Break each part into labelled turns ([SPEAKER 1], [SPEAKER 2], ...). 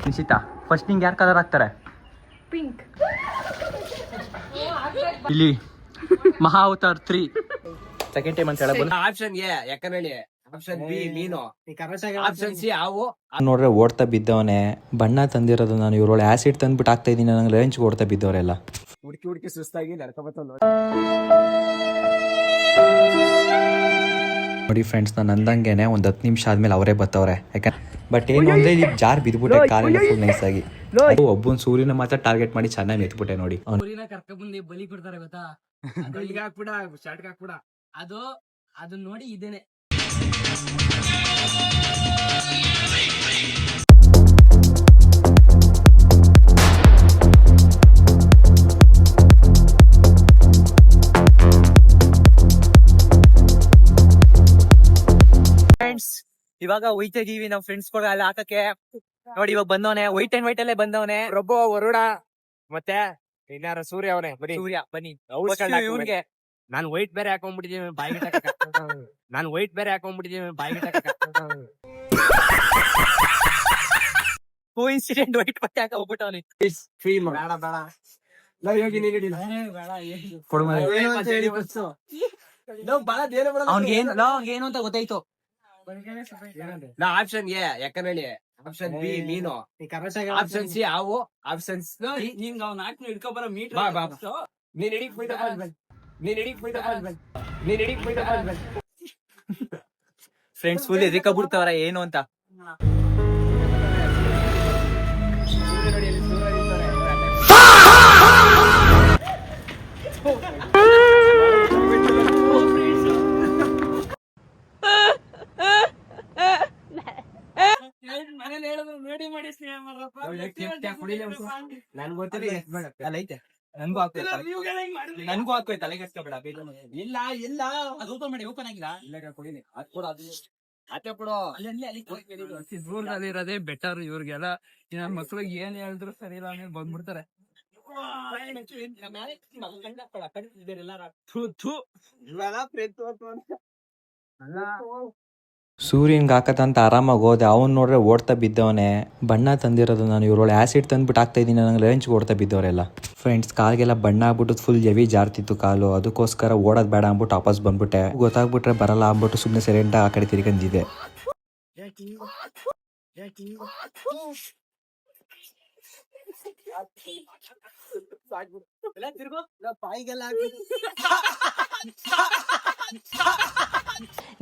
[SPEAKER 1] Nishita first ನಿಂಗೆ ಯಾರು colour ಹಾಕ್ತಾರೆ?
[SPEAKER 2] ಪಿಂಕ್.
[SPEAKER 1] ಇಲ್ಲಿ ಮಹಾ ಅವತಾರ್ 3 ಸೆಕೆಂಡ್ ಟೈಮ್ ಅಂತ ಹೇಳಬಹುದು.
[SPEAKER 3] ಆಪ್ಷನ್ ಎ ಯಾಕಂದ್ರೆ ಆಪ್ಷನ್ ಬಿ ಮೀನು, ಆಪ್ಷನ್ ಸಿ ಹಾವು.
[SPEAKER 1] ನೋಡ್ರೆ ಓಡ್ತಾ ಬಿದ್ದವನೆ. ಬಣ್ಣ ತಂದಿರೋದು ನಾನು ಇವ್ರೊಳೆ ಆಸಿಡ್ ತಂದ್ಬಿಟ್ಟು ಆಗ್ತಾ ಇದೀನಿ, ನಂಗೆ ರೇಂಜ್ ಓಡ್ತಾ ಬಿದ್ದವರೆಲ್ಲ.
[SPEAKER 3] ಹುಡುಕಿ ಸುಸ್ತಾಗಿ ನಡ್ಕೊಬತ್ತ
[SPEAKER 1] ನೋಡಿ ಫ್ರೆಂಡ್ಸ್, ನಾನು ಅಂದಂಗೆನೆ ಒಂದು 10 ನಿಮಿಷ ಆದ್ಮೇಲೆ ಅವರೇ ಬತ್ತವ್ರೆ. ಯಾಕಂದ್ರೆ ಬಟ್ ಏನು ಅಂದ್ರೆ ಇಲ್ಲಿ ಜಾರ್ ಬಿದ್ಬಿಟ್ಟೆ ಕಾಲೆಲ್ಲ ಫುಲ್ ನೈಸ್ ಆಗಿ. ಒಬ್ಬನ್ ಸೂರ್ಯನ ಮಾತ್ರ ಟಾರ್ಗೆಟ್ ಮಾಡಿ ಚೆನ್ನಾಗಿ ಎತ್ಬಿಟ್ಟೆ ನೋಡಿ.
[SPEAKER 3] ಸೂರ್ಯನ ಕರ್ಕೊಂಡ್ಬಂದು ಬಲಿ ಕೊಡ್ತಾರೆ ಗೊತ್ತಾ? ಈಗ ಹಾಕ್ಬಿಡ, ಶಾರ್ಟ್ ಹಾಕ್ಬಿಡ. ಅದು ನೋಡಿ ಇದೇನೆ. ಫ್ರೆಂಡ್ಸ್, ಇವಾಗ ಹೋಯ್ತಾ ಇದೀವಿ ನಾವ್ ಫ್ರೆಂಡ್ಸ್ ಕೂಡ ಅಲ್ಲಿ ಹಾಕಕ್ಕೆ. ನೋಡಿ ಇವಾಗ ಬಂದವನೆ, ವೈಟ್ ಅಂಡ್ ವೈಟ್ ಅಲ್ಲೇ ಬಂದವನೆ. ರೊಬ್ಬ ವರುಣ ಮತ್ತೆ ಇನ್ನಾರ ಸೂರ್ಯ ಅವನೇ. ಸೂರ್ಯ ಬನ್ನಿ ಇವ್ರಿಗೆ. ನಾನು ವೈಟ್ ಬೇರೆ ಹಾಕೊಂಡ್ಬಿಟ್ಟಿದೀನಿ ಬಾಯಿಗೆ ಕೋಇನ್ಸಿಡೆಂಟ್ ವೈಟ್ ಬಟ್ಟೆ ಹಾಕ ಹೋಗ್ಬಿಟ್ಟವನಿ. ಅವ್ನಿಗೆ ಏನು ಅಂತ ಗೊತ್ತಾಯ್ತು. ಆಪ್ಷನ್ ಎ ಯಾಕಂದ್ರೆ ಆಪ್ಷನ್ ಬಿ ಮೀನು, ಆಪ್ಷನ್ ಸಿ ಹಾವು, ಆಪ್ಷನ್ ಹಿಂಗ ಅವ್ನ ಹಾಕಿ ಹಿಡ್ಕೊಬರೋ ಮೀಟರ್. ನೀನ್ ಹಿಡಿಕ್ ಫ್ರೆಂಡ್ಸ್ ಫುಲ್ ಎದಕ್ಕ ಬಿಡ್ತಾವ್ರ ಏನು ಅಂತ. ನನ್ಗೂ ಹಾಕೋಯ್ತು ತಲೆಗೆ ಹಚ್ಕೊಬೇಡ. ಇಲ್ಲ ಇಲ್ಲ ಅದು ಓಪನ್ ಮಾಡಿ, ಓಪನ್ ಆಗಿಲ್ಲ. ದೂರದಲ್ಲಿ ಇರೋದೇ ಬೆಟರ್ ಇವ್ರಿಗೆಲ್ಲ. ಮಕ್ಳಿಗೆ ಏನ್ ಹೇಳಿದ್ರು ಸರಿ ಇಲ್ಲ ಆಮೇಲೆ ಬಂದ್ಬಿಡ್ತಾರೆ.
[SPEAKER 1] ಸೂರ್ಯನ್ಗೆ ಹಾಕತ್ತಂತ ಆರಾಮಾಗಿ ಹೋದೆ. ಅವ್ನು ನೋಡ್ರೆ ಓಡ್ತಾ ಬಿದ್ದವನೆ. ಬಣ್ಣ ತಂದಿರೋದು ನಾನು ಇವ್ರೊಳೆ ಆಸಿಡ್ ತಂದ್ಬಿಟ್ಟು ಆಗ್ತಾ ಇದೀನಿ, ನಂಗೆ ರೇಂಜ್ ಓಡ್ತಾ ಬಿದ್ದವರೆಲ್ಲ. ಫ್ರೆಂಡ್ಸ್, ಕಾಲ್ಗೆಲ್ಲ ಬಣ್ಣ ಆಗ್ಬಿಟ್ಟು ಫುಲ್ ಹೆವಿ ಜಾರ್ತಿತ್ತು ಕಾಲು. ಅದಕ್ಕೋಸ್ಕರ ಓಡೋದ್ ಬೇಡ ಅಂದ್ಬಿಟ್ಟು ವಾಪಸ್ ಬಂದ್ಬಿಟ್ಟೆ. ಗೊತ್ತಾಗ್ಬಿಟ್ರೆ ಬರಲ್ಲ ಅಂದ್ಬಿಟ್ಟು ಸುಮ್ಮನೆ ಸೈಲೆಂಟ್ ಆ ಕಡೆ ತಿರ್ಗಂದಿದೆ.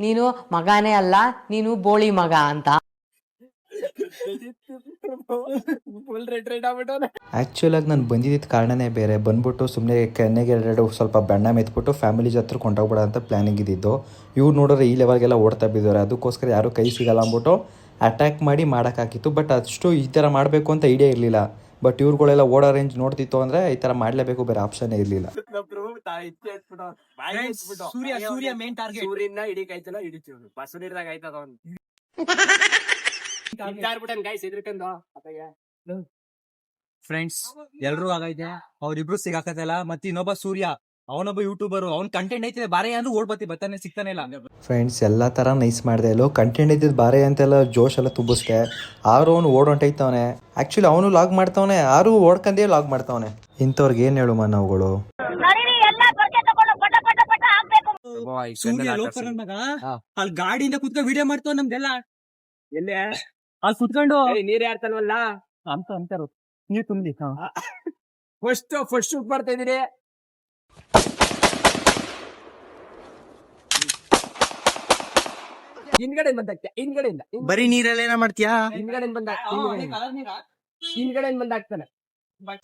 [SPEAKER 2] ನೀನು ಮಗನೇ ಅಲ್ಲ, ನೀನು ಬೋಳಿ ಮಗ ಅಂತ.
[SPEAKER 1] ಆಕ್ಚುಲ್ ಆಗಿ ನಾನು ಬಂದಿದ್ದ ಕಾರಣನೇ ಬೇರೆ. ಬಂದ್ಬಿಟ್ಟು ಸುಮ್ಮನೆ ಕೆನ್ನೆಗೆ ಎರಡು ಸ್ವಲ್ಪ ಬಣ್ಣ ಮೆತ್ಬಿಟ್ಟು ಫ್ಯಾಮಿಲಿ ಜೊತೆ ಕೊಂಡೋಗ್ಬೇಡ ಅಂತ ಪ್ಲಾನಿಂಗ್ ಇದ್ದಿದ್ದು. ಇವ್ರು ನೋಡಿದ್ರೆ ಈ ಲೆವೆಲ್ಗೆಲ್ಲ ಓಡ್ತಾ ಬಿದ್ದವ್ರೆ. ಅದಕ್ಕೋಸ್ಕರ ಯಾರು ಕೈ ಸಿಗಲ್ಲ ಅಂದ್ಬಿಟ್ಟು ಅಟ್ಯಾಕ್ ಮಾಡಿ ಮಾಡೋಕ್ಕಾಗಿತ್ತು. ಬಟ್ ಅಷ್ಟು ಈ ಥರ ಮಾಡಬೇಕು ಅಂತ ಐಡಿಯಾ ಇರಲಿಲ್ಲ. ಬಟ್ ಇವ್ರುಗಳೆಲ್ಲ ಓಡೋ ರೇಂಜ್ ನೋಡ್ತಿತ್ತು ಅಂದ್ರೆ ಈ ಥರ ಮಾಡಲೇಬೇಕು, ಬೇರೆ ಆಪ್ಷನ್ ಇರಲಿಲ್ಲ.
[SPEAKER 3] ಸೂರ್ಯ ಮೇನ್ ಟಾರ್ಗೆಟ್. ಸೂರ್ಯನ ಹಿಡಿಕಾಯ್ತಲ್ಲ, ಹಿಡಿತೀವಿ. ಬಸವನಿರ್ದಾಗ ಆಯ್ತದ ಅವ್ನು. ಫ್ರೆಂಡ್ಸ್, ಎಲ್ರು ಆಗೈತೆ. ಅವ್ರಿಬ್ರು ಸಿಗಾಕತ್ತಲ್ಲ. ಮತ್ತೆ ಇನ್ನೊಬ್ಬ ಸೂರ್ಯ, ಅವನೊಬ್ಬ ಯೂಟ್ಯೂಬರ್. ಅವ್ನ್ ಕಂಟೆಂಟ್ ಐತೆ ಬಾರೆ ಅಂದ್ರೆ ಓಡ್ಬತ್ತಿ ಬರ್ತಾನೆ, ಸಿಗ್ತಾನೆ ಇಲ್ಲ.
[SPEAKER 1] ಫ್ರೆಂಡ್ಸ್, ಎಲ್ಲ ಥರ ನೈಸ್ ಮಾಡಿದೆ. ಎಲ್ಲೋ ಕಂಟೆಂಟ್ ಇದ್ದಿದ್ದು ಬಾರೆ ಅಂತೆಲ್ಲ ಜೋಶ್ ಎಲ್ಲ ತುಂಬಿಸ್ದೆ. ಆರು ಅವನು ಓಡೊಂಟೈತವನೆ. ಆ್ಯಕ್ಚುಲಿ ಅವನು ಲಾಗ್ ಮಾಡ್ತಾವನೆ, ಆರು ಓಡ್ಕಂದೇ ಲಾಗ್ ಮಾಡ್ತಾವನೆ. ಇಂಥವ್ರಿಗೆ ಏನು ಹೇಳು ನಾವುಗಳು.
[SPEAKER 3] ಅಲ್ಲಿ ಗಾಡಿಯಿಂದ ಕುತ್ಕೊಂಡು ವಿಡಿಯೋ ಮಾಡ್ತಾವ ನಮ್ದೆಲ್ಲ. ಎಲ್ಲೇ ಅಲ್ಲಿ ಕುತ್ಕೊಂಡು ನೀರ್ ಯಾರ್ತಲ್ವಲ್ಲ ಅಂತ ಅಂತಾರು. ನೀರ್ ತುಂಬಿ ಫಸ್ಟ್ ಶೂಟ್ ಮಾಡ್ತಾ ಇದೀರಿ. ಹಿಂದ್ಗಡೆಯಿಂದ ಬಂದಾಕ್ತ, ಹಿಂದ್ಗಡೆಯಿಂದ
[SPEAKER 1] ಬರೀ ನೀರಲ್ಲಿ ಏನ ಮಾಡ್ತೀಯಾ?
[SPEAKER 3] ಹಿಂದ್ಗಡೆಯಿಂದ ಬಂದಾಕ್ತಾನೆ.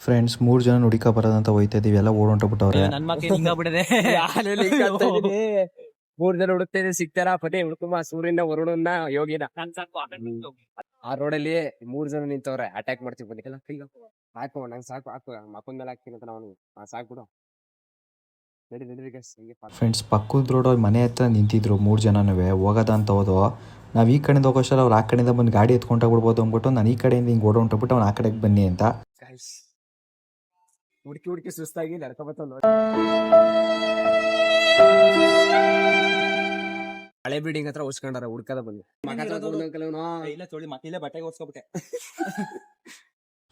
[SPEAKER 1] ಫ್ರೆಂಡ್ಸ್, 3 ಜನ ನುಡಿಕ ಬರೋದಂತ ಹೋಯ್ತಾ ಇದೀವಿ. ಎಲ್ಲ ಓಡೊಂಟೋಗ್ಬಿಟ್ಟವ್ರೆ.
[SPEAKER 3] ನನ್ ಮಕ್ಕ ಹಿಂಗಾಗ್ಬಿಡದೆ. 3 ಜನ ಹುಡುಕ್ತಾ ಇದೆ, ಸಿಗ್ತಾರ. ಪದೇ ಹುಡುಕುಮ ಸೂರ್ಯನ, ವರುಣನ, ಯೋಗಿನ. ಆ ರೋಡಲ್ಲಿ 3 ಜನ ನಿಂತವ್ರೆ. ಅಟ್ಯಾಕ್ ಮಾಡ್ತೀವಿ ಬನ್ನಿ. ಸಾಕು ನಂಗೆ, ಸಾಕು ಹಾಕು. ಮಕ್ಕಳ ಮೇಲೆ ಹಾಕ್ತೀನಿ ಅಂತ ನಾವು. ಸಾಕ್ಬಿಡು.
[SPEAKER 1] ಫ್ರೆಂಡ್ಸ್, ಪಕ್ಕದ ರೋಡ್ ಮನೆ ಹತ್ರ ನಿಂತಿದ್ರು 3 ಜನನೂ. ಹೋಗೋದ ಅಂತ ಹೋದೋ. ನಾವು ಈ ಕಡೆಯಿಂದ ಹೋಗೋಷ್ಟಲ್ಲ ಅವ್ರು ಆ ಕಡೆಯಿಂದ ಬಂದು ಗಾಡಿ ಎತ್ಕೊಂಡೋಗ್ಬಿಡ್ಬೋದು ಅಂದ್ಬಿಟ್ಟು ನಾನು ಈ ಕಡೆಯಿಂದ ಹಿಂಗೆ ಓಡೊಂಟೋಗ್ಬಿಟ್ಟು ಅವ್ನು ಆ ಕಡೆಗೆ ಬನ್ನಿ ಅಂತ.
[SPEAKER 3] ಹುಡುಕಿ ಸುಸ್ತಾಗಿ ನಡ್ಕೊಬತ್ತ. ಹಳೆ ಬಿಲ್ಡಿಂಗ್ ಹತ್ರ ಉಸ್ಕೊಂಡಾರ ಹುಡ್ಕದ ಬಂದು ಇಲ್ಲ ತೊಳಿ ಮತ್ತೆ ಬಟ್ಟೆಗೆ ಓಡಿಸ್ಕೊಬಿಟ್ಟೆ.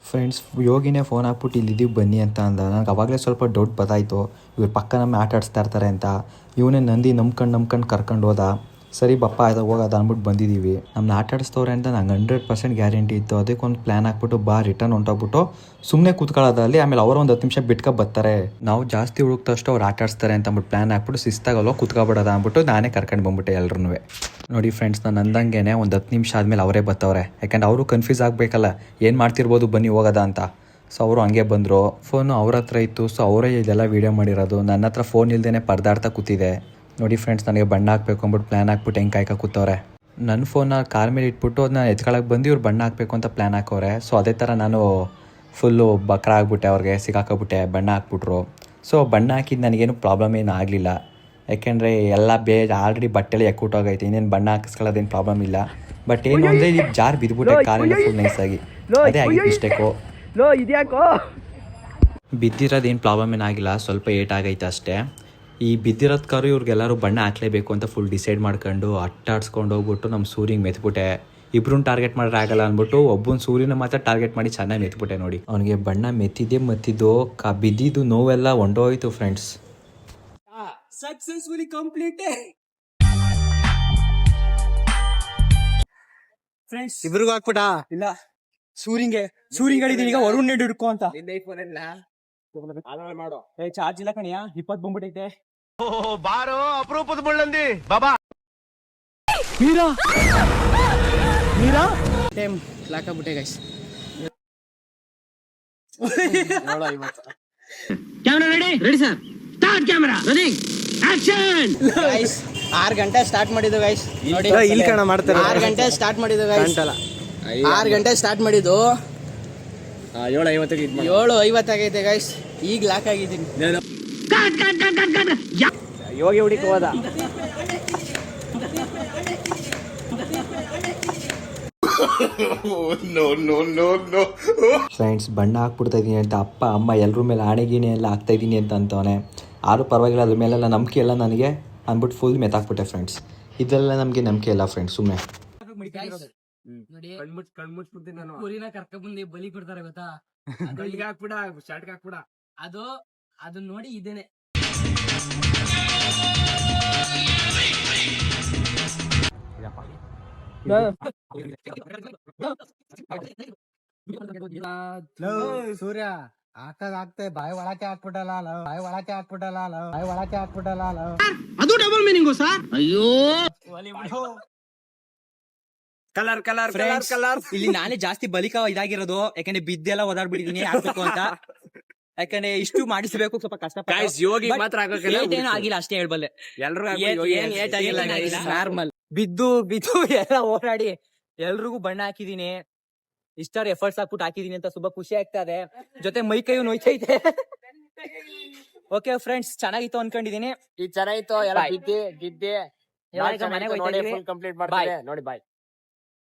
[SPEAKER 1] ಫ್ರೆಂಡ್ಸ್ ಯೋಗಿನೇ ಫೋನ್ ಹಾಕ್ಬಿಟ್ಟು ಇಲ್ಲಿದ್ದೀವಿ ಬನ್ನಿ ಅಂತ ಅಂದ. ನನಗೆ ಅವಾಗಲೇ ಸ್ವಲ್ಪ ಡೌಟ್ ಬತ್ತಾಯಿತು, ಇವ್ರು ಪಕ್ಕ ನಮ್ಮ ಆಟ ಆಡಿಸ್ತಾ ಇರ್ತಾರೆ ಅಂತ. ಇವನೇ ನಂದಿ ನಂಬ್ಕೊಂಡು ಕರ್ಕೊಂಡು ಹೋದ. ಸರಿ ಬಪ್ಪ ಆಯ್ತು ಹೋಗೋದು ಅಂದ್ಬಿಟ್ಟು ಬಂದಿದ್ದೀವಿ. ನಮ್ಮನ್ನ ಆಟ ಆಡಿಸ್ತವ್ರೆ ಅಂತ ನಂಗೆ 100% ಗ್ಯಾರಂಟಿ ಇತ್ತು. ಅದಕ್ಕೊಂದು ಪ್ಲ್ಯಾನ್ ಹಾಕ್ಬಿಟ್ಟು ರಿಟರ್ನ್ ಹೊಂಟೋಗ್ಬಿಟ್ಟು ಸುಮ್ಮನೆ ಕೂತ್ಕೊಳ್ಳೋದಲ್ಲಿ, ಆಮೇಲೆ ಅವರು ಒಂದು 10 ನಿಮಿಷ ಬಿಟ್ಕೊ ಬರ್ತಾರೆ. ನಾವು ಜಾಸ್ತಿ ಹುಡುಕ್ತಷ್ಟು ಅವ್ರು ಆಟ ಆಡಿಸ್ತಾರೆ ಅಂತ ಅಂದ್ಬಿಟ್ಟು ಪ್ಲ್ಯಾನ್ ಹಾಕ್ಬಿಟ್ಟು ಶಿಸ್ತಾಗಲ್ಲೋ ಕೂತ್ಕೊಬಿಡೋದ ಅಂದ್ಬಿಟ್ಟು ನಾನೇ ಕರ್ಕೊಂಡು ಬಂದ್ಬಿಟ್ಟೆ ಎಲ್ರೂ. ನೋಡಿ ಫ್ರೆಂಡ್ಸ್, ನಾನು ಅಂದಂಗೆ ಒಂದು 10 ನಿಮಿಷ ಆದಮೇಲೆ ಅವರೇ ಬರ್ತಾವ್ರೆ. ಯಾಕಂದ್ರೆ ಅವರು ಕನ್ಫ್ಯೂಸ್ ಆಗಬೇಕಲ್ಲ, ಏನು ಮಾಡ್ತಿರ್ಬೋದು ಬನ್ನಿ ಹೋಗೋದ ಅಂತ. ಸೊ ಅವರು ಹಂಗೆ ಬಂದರು. ಫೋನು ಅವ್ರ ಹತ್ರ ಇತ್ತು, ಸೊ ಅವರೇ ಇದೆಲ್ಲ ವೀಡಿಯೋ ಮಾಡಿರೋದು. ನನ್ನ ಹತ್ರ ಫೋನ್ ಇಲ್ದೇ ಪರದಾಡ್ತಾ ಕೂತಿದೆ. ನೋಡಿ ಫ್ರೆಂಡ್ಸ್, ನನಗೆ ಬಣ್ಣ ಹಾಕಬೇಕು ಅಂದ್ಬಿಟ್ಟು ಪ್ಲ್ಯಾನ್ ಹಾಕ್ಬಿಟ್ಟು ಹೆಂಗೆ ಕಾಯ್ಕ ಕೂತವ್ರೆ. ನನ್ನ ಫೋನ್ನ ಕಾರ್ ಮೇಲೆ ಇಟ್ಬಿಟ್ಟು ಅದನ್ನ ಎತ್ಕೊಳಕ್ಕೆ ಬಂದು ಇವ್ರು ಬಣ್ಣ ಹಾಕಬೇಕು ಅಂತ ಪ್ಲ್ಯಾನ್ ಹಾಕೋರೆ. ಸೊ ಅದೇ ಥರ ನಾನು ಫುಲ್ಲು ಬಕ್ರ ಆಗಿಬಿಟ್ಟೆ, ಅವ್ರಿಗೆ ಸಿಗಾಕೋಬಿಟ್ಟೆ, ಬಣ್ಣ ಹಾಕ್ಬಿಟ್ರು. ಸೊ ಬಣ್ಣ ಹಾಕಿದ್ದು ನನಗೇನು ಪ್ರಾಬ್ಲಮ್ ಏನು ಆಗಲಿಲ್ಲ. ಯಾಕೆಂದರೆ ಎಲ್ಲ ಆಲ್ರೆಡಿ ಬಟ್ಟೆಲ್ಲ ಎಕ್ಕೂಟೋಗೈತೆ, ಇನ್ನೇನು ಬಣ್ಣ ಹಾಕಿಸ್ಕೊಳ್ಳೋದೇನು ಪ್ರಾಬ್ಲಮ್ ಇಲ್ಲ. ಬಟ್ ಏನು ಅಂದರೆ ಇಲ್ಲಿ ಜಾರ್ ಬಿದ್ದುಬಿಟ್ಟೆ ಕಾರೆಲ್ಲ ಫುಲ್ ನೈಸಾಗಿ. ಅದೇ ಆಗಿದ್ದು ಮಿಸ್ಟೇಕು. ಬಿದ್ದಿರೋದೇನು ಪ್ರಾಬ್ಲಮ್ ಏನಾಗಿಲ್ಲ, ಸ್ವಲ್ಪ ಏಟಾಗೈತೆ ಅಷ್ಟೇ. ಈ ಬಿದ್ದಿರೋದು ಕಾರು ಇವ್ರಿಗೆಲ್ಲರೂ ಬಣ್ಣ ಹಾಕ್ಲೇಬೇಕು ಅಂತ ಫುಲ್ ಡಿಸೈಡ್ ಮಾಡ್ಕೊಂಡು ಅಟ್ಟಾಡ್ಸ್ಕೊಂಡು ಹೋಗ್ಬಿಟ್ಟು ನಮ್ಮ ಸೂರ್ಯಂಗೆ ಮೆತ್ಬಿಟ್ಟೆ. ಇಬ್ರನ್ನ ಟಾರ್ಗೆಟ್ ಮಾಡಿದ್ರೆ ಆಗಲ್ಲ ಅಂದ್ಬಿಟ್ಟು ಒಬ್ಬನ ಸೂರ್ಯನ ಮಾತ್ರ ಟಾರ್ಗೆಟ್ ಮಾಡಿ ಚೆನ್ನಾಗಿ ಮೆತ್ಬಿಟ್ಟೆ. ನೋಡಿ ಅವನಿಗೆ ಬಣ್ಣ ಮತ್ತಿದ್ದು ಬಿದ್ದಿದ್ದು ನೋವೆಲ್ಲ ಹೊಂಟೋಯ್ತು ಫ್ರೆಂಡ್ಸ್.
[SPEAKER 3] Successfully completed friends. ಇಬ್ರಿಗೂ ಹಾಕ್ಬಿಟ್ಟ ಇಲ್ಲ ಸೂರಿಂಗ್ ಹೇಳಿದೀನಿ ಈಗ ವರುಣ್ ಹಿಡ್ಕೊ ಅಂತ. ಮಾಡೋ ಚಾರ್ಜ್ ಇಲ್ಲ ಕಣಿಯ 20 ಬಂದ್ಬಿಟ್ಟೈತೆ.
[SPEAKER 4] ಬಾರೋ ಅಪರೂಪದ ಮುಳ್ಳಂದಿ ಬಾಬಾ.
[SPEAKER 3] ಮೀರಾ ಟೈಮ್ ಲಾಕ್ ಆಗ್ಬಿಟ್ಟೆ guys. Camera ready sir, start camera running action. Guys 6 ಗಂಟೆ ಸ್ಟಾರ್ಟ್ ಮಾಡಿದ್ದು ಗೈಸ್. ನೋಡಿ ಇಲ್ಲಿ ಕಣ ಮಾಡ್ತಾರೆ. 6 ಗಂಟೆ ಸ್ಟಾರ್ಟ್ ಮಾಡಿದ್ದು ಗೈಸ್. 6 ಗಂಟೆ ಸ್ಟಾರ್ಟ್ ಮಾಡಿದ್ದು 7:50 ಆಗೈತೆ ಗೈಸ್. ಈಗ ಲಾಕ್ ಆಗಿದ್ದೀನಿ. ಯೋಗಿ ಹುಡುಕಿ ಹೋದ.
[SPEAKER 1] ಫ್ರೆಂಡ್ಸ್, ಬಣ್ಣ ಹಾಕ್ಬಿಡ್ತಾ ಇದ್ದೀನಿ ಅಂತ ಅಪ್ಪ ಅಮ್ಮ ಎಲ್ಲರ ಮೇಲೆ ಆಣೆಗಿಣೆ ಎಲ್ಲ ಹಾಕ್ತಾ ಇದ್ದೀನಿ ಅಂತ ಅಂತವನೆ. ಆದರೂ ಪರವಾಗಿಲ್ಲ, ಅದ್ರ ಮೇಲೆಲ್ಲ ನಂಬಿಕೆ ಎಲ್ಲ ನನಗೆ ಅಂದ್ಬಿಟ್ಟು ಫುಲ್ ಮೆತ್ತಾಕ್ಬಿಟ್ಟೆ ಫ್ರೆಂಡ್ಸ್. ಇದೆಲ್ಲ ನಮಗೆ ನಂಬಿಕೆ ಇಲ್ಲ ಫ್ರೆಂಡ್ಸ್, ಸುಮ್ಮನೆ
[SPEAKER 3] ಕಣ್ಮುಚ್ಬಿಡ್ತೀನಿ ನಾನು. ಕುರಿನ ಕರ್ಕೊಂಡ್ಬಂದು ಬಲಿ ಕೊಡ್ತಾರೆ ಗೊತ್ತಾ? ಹಾಕ್ಬಿಡ ಶಾರ್ಟ್ಗೆ ಹಾಕ್ಬಿಡ. ಅದು ನೋಡಿ ಇದೇನೆ. ಸೂರ್ಯ ಹಾಕ್ತೆ ಬಾಯಿ ಒಳಕ್ಕೆ ಹಾಕ್ಬಿಟ್ಟಲ್ಲ. ಅದು ಡಬಲ್ ಮೀನಿಂಗು ಸರ್. ಅಯ್ಯೋ ಕಲರ್ ಇಲ್ಲಿ ನಾನೇ ಜಾಸ್ತಿ ಬಲಿಕ ಇದಾಗಿರೋದು. ಯಾಕಂದ್ರೆ ಬಿದ್ದೆಲ್ಲ ಓದಾಡ್ಬಿಟ್ಟಿದೀನಿ ಹಾಕ್ಬೇಕು ಅಂತ. ಯಾಕಂದ್ರೆ ಇಷ್ಟು ಮಾಡಿಸಬೇಕು, ಸ್ವಲ್ಪ ಕಷ್ಟ. ಯೋಗಿ ಮಾತ್ರ ಏನು ಆಗಿಲ್ಲ ಅಷ್ಟೇ ಹೇಳ್ಬಲ್ಲೆ. ನಾರ್ಮಲ್ ಬಿದ್ದು ಎಲ್ಲ ಓಡಾಡಿ ಎಲ್ರಿಗೂ ಬಣ್ಣ ಹಾಕಿದೀನಿ. ಇಷ್ಟಾರು ಎಫರ್ಟ್ಸ್ ಹಾಕ್ಬಿಟ್ಟು ಹಾಕಿದೀನಿ ಅಂತ ತುಂಬಾ ಖುಷಿ ಆಗ್ತಾ ಇದೆ. ಜೊತೆ ಮೈ ಕೈಯು ನೋಯ್ತೈತೆ. ಓಕೆ ಫ್ರೆಂಡ್ಸ್, ಚೆನ್ನಾಗಿತ್ತು ಅನ್ಕೊಂಡಿದೀನಿ.
[SPEAKER 4] ಚೆನ್ನಾಗಿತ್ತು ಎಲ್ಲ ಗಿದ್ದೆ
[SPEAKER 3] ಮನೆಗೆ ಹೋಗ್ತಾ ಇದೀವಿ.
[SPEAKER 4] ಕಂಪ್ಲೀಟ್ ಮಾಡ್ತಾರೆ ನೋಡಿ. ಬಾಯ್.